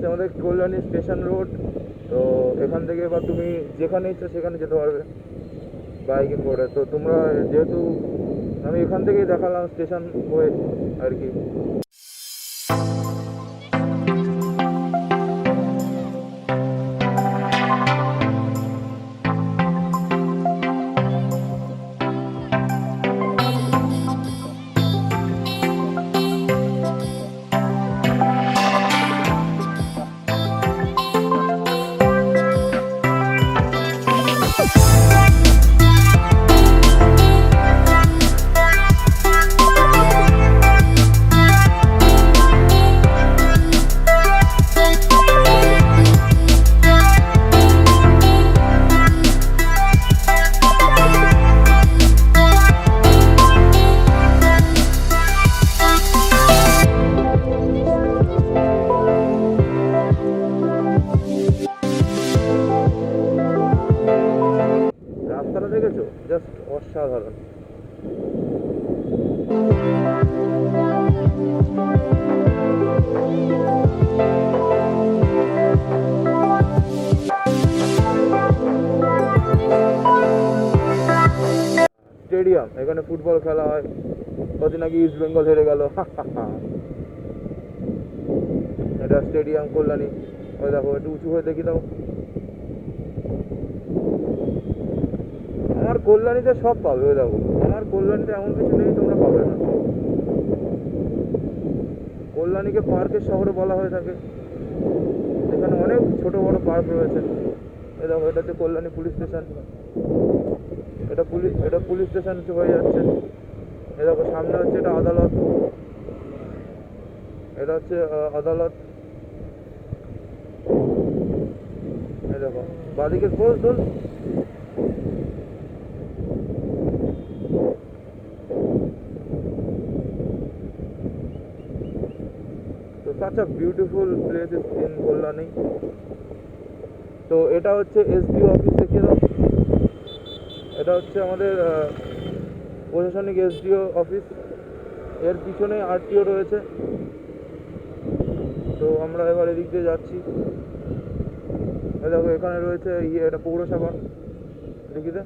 আমাদের Kalyani station road. তো এখান থেকে এবার তুমি যেখানে ইচ্ছা সেখানে যেতে পারবে বাইকে করে। তো তোমরা যেহেতু আমি এখান থেকেই দেখালাম স্টেশন হয়ে আর কি। রাস্তাটা দেখেছো, জাস্ট অসাধারণ। স্টেডিয়াম, এখানে ফুটবল খেলা হয়। কদিন আগে ইস্ট বেঙ্গল হেরে গেল। এটা স্টেডিয়াম কল্যাণী। ওই দেখো, একটু উঁচু হয়ে দেখি দাও। আমার কল্যাণীতে সব পাবে। ওই দেখো, আমার কল্যাণীতে এমন কিছু নেই তোমরা পাবে না। কল্যাণীকে পার্কের শহরে বলা হয়ে থাকে। এখানে অনেক ছোট বড় পার্ক রয়েছে। এই দেখো, এটা হচ্ছে কল্যাণী পুলিশ স্টেশন। এটা পুলিশ স্টেশন হয়ে যাচ্ছে। এই দেখো, সামনে হচ্ছে এটা আদালত। এটা হচ্ছে আদালত। এই দেখো, বাদিকে খোঁজ দোল। তো such a beautiful place is in Kalyani. তো এটা হচ্ছে এসডিও অফিস, দেখিয়ে দাও। এটা হচ্ছে আমাদের প্রশাসনিক এসডিও অফিস। এর পিছনে আরটিও রয়েছে। তো আমরা এবার এদিক দিয়ে যাচ্ছি। দেখো, এখানে রয়েছে এটা পৌরসভা। দেখি দে।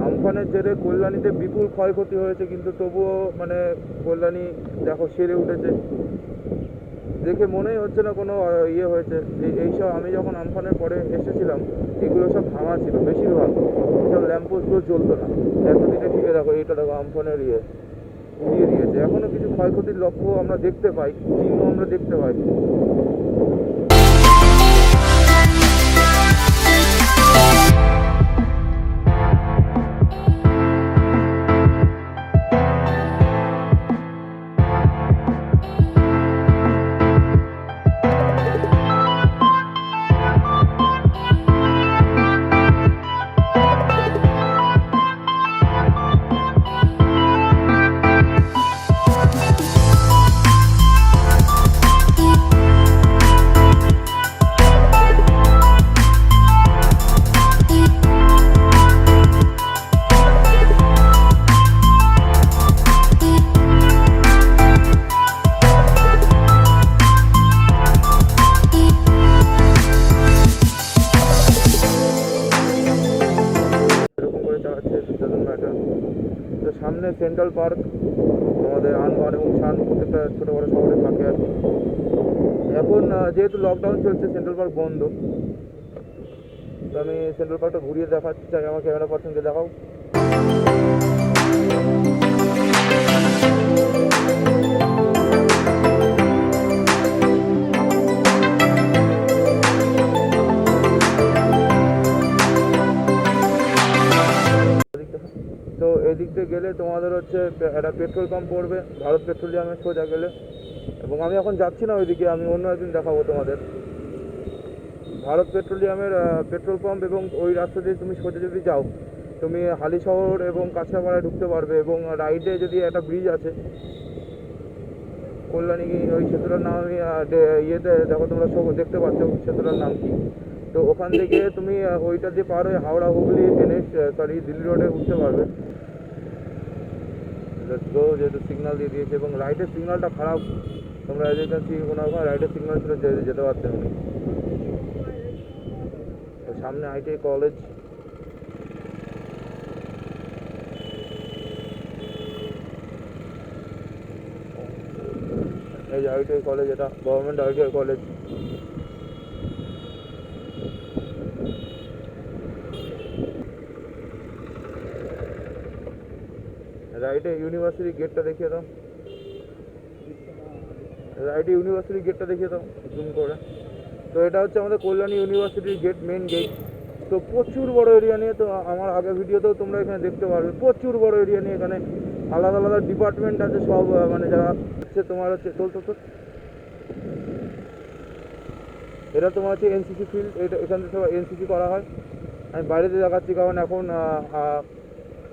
আমফানের জেরে কল্যাণীতে বিপুল ক্ষয়ক্ষতি হয়েছে, কিন্তু তবুও মানে কল্যাণী দেখো সেরে উঠেছে। দেখে মনেই হচ্ছে না কোনো ইয়ে হয়েছে। এইসব আমি যখন আমফানের পরে এসেছিলাম, এগুলো সব ভাঙা ছিল বেশিরভাগ। সব ল্যাম্পপোস্টগুলো জ্বলতো না এতদিনে। ঠিক দেখো, এইটা দেখো আমফানের উড়িয়ে দিয়েছে। এখনো কিছু ক্ষয়ক্ষতির লক্ষ্য আমরা দেখতে পাই, চিহ্ন আমরা দেখতে পাই। সামনে সেন্ট্রাল পার্ক, আমাদের আনবান এবং শান প্রত্যেকটা ছোটো বড়ো শহরে থাকে আর কি। এখন যেহেতু লকডাউন চলছে, সেন্ট্রাল পার্ক বন্ধ। তো আমি সেন্ট্রাল পার্কটা ঘুরিয়ে দেখাতে চাই। আমার ক্যামেরা পার্সনকে দেখাও। দিয়ে গেলে তোমাদের হচ্ছে একটা পেট্রোল পাম্প পড়বে ভারত পেট্রোলিয়ামের সোজা গেলে, এবং আমি এখন যাচ্ছি না ওইদিকে, আমি অন্য একদিন দেখাবো তোমাদের। ভারত পেট্রোলিয়ামের পেট্রোল পাম্প এবং ওই রাস্তা দিয়ে তুমি সোজা যদি যাও তুমি হালিশহর এবং কাঁচরাপাড়ায় ঢুকতে পারবে, এবং রাইটে যদি একটা ব্রিজ আছে কল্যাণী, ওই সেতুটার নাম আমি ইয়েতে দেখো তোমরা সব দেখতে পাচ্ছ সেতুটার নাম কি। তো ওখান থেকে তুমি ওইটা দিয়ে পার হয়ে হাওড়া হুগলি দিল্লি রোডে উঠতে পারবে। যেহেতু সিগন্যাল দিয়ে দিয়েছে এবং রাইটের সিগন্যালটা খারাপ, তোমরা এজেন্সি কোনো ওখানে রাইটের সিগন্যাল ছিল যেতে পারতে না। সামনে আইটিআই কলেজ, এই যে আইটিআই কলেজ, এটা গভর্নমেন্ট আইটিআই কলেজ। রাইটে ইউনিভার্সিটি গেটটা দেখিয়ে দাও, রাইটে ইউনিভার্সিটি গেটটা দেখিয়ে দাও জুম করে। তো এটা হচ্ছে আমাদের কল্যাণী ইউনিভার্সিটির গেট, মেন গেট। তো প্রচুর বড় এরিয়া নিয়ে, তো আমার আগের ভিডিওতেও তোমরা এখানে দেখতে পারবে প্রচুর বড় এরিয়া নিয়ে, এখানে আলাদা আলাদা ডিপার্টমেন্ট আছে সব, মানে যারা হচ্ছে তোমার হচ্ছে এটা তোমার হচ্ছে এনসিসি ফিল্ড, এটা এখান থেকে সব এনসিসি করা হয়। আমি বাইরেতে দেখাচ্ছি কারণ এখন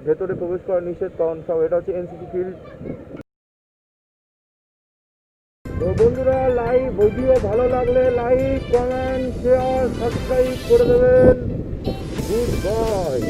ভেতরে প্রবেশ করা নিষেধ, কারণ সব এটা হচ্ছে এনসিসি ফিল্ড। তো বন্ধুরা, ভিডিও ভালো লাগলে লাইক, কমেন্ট, শেয়ার, সাবস্ক্রাইব করে দেবেন। Good bye.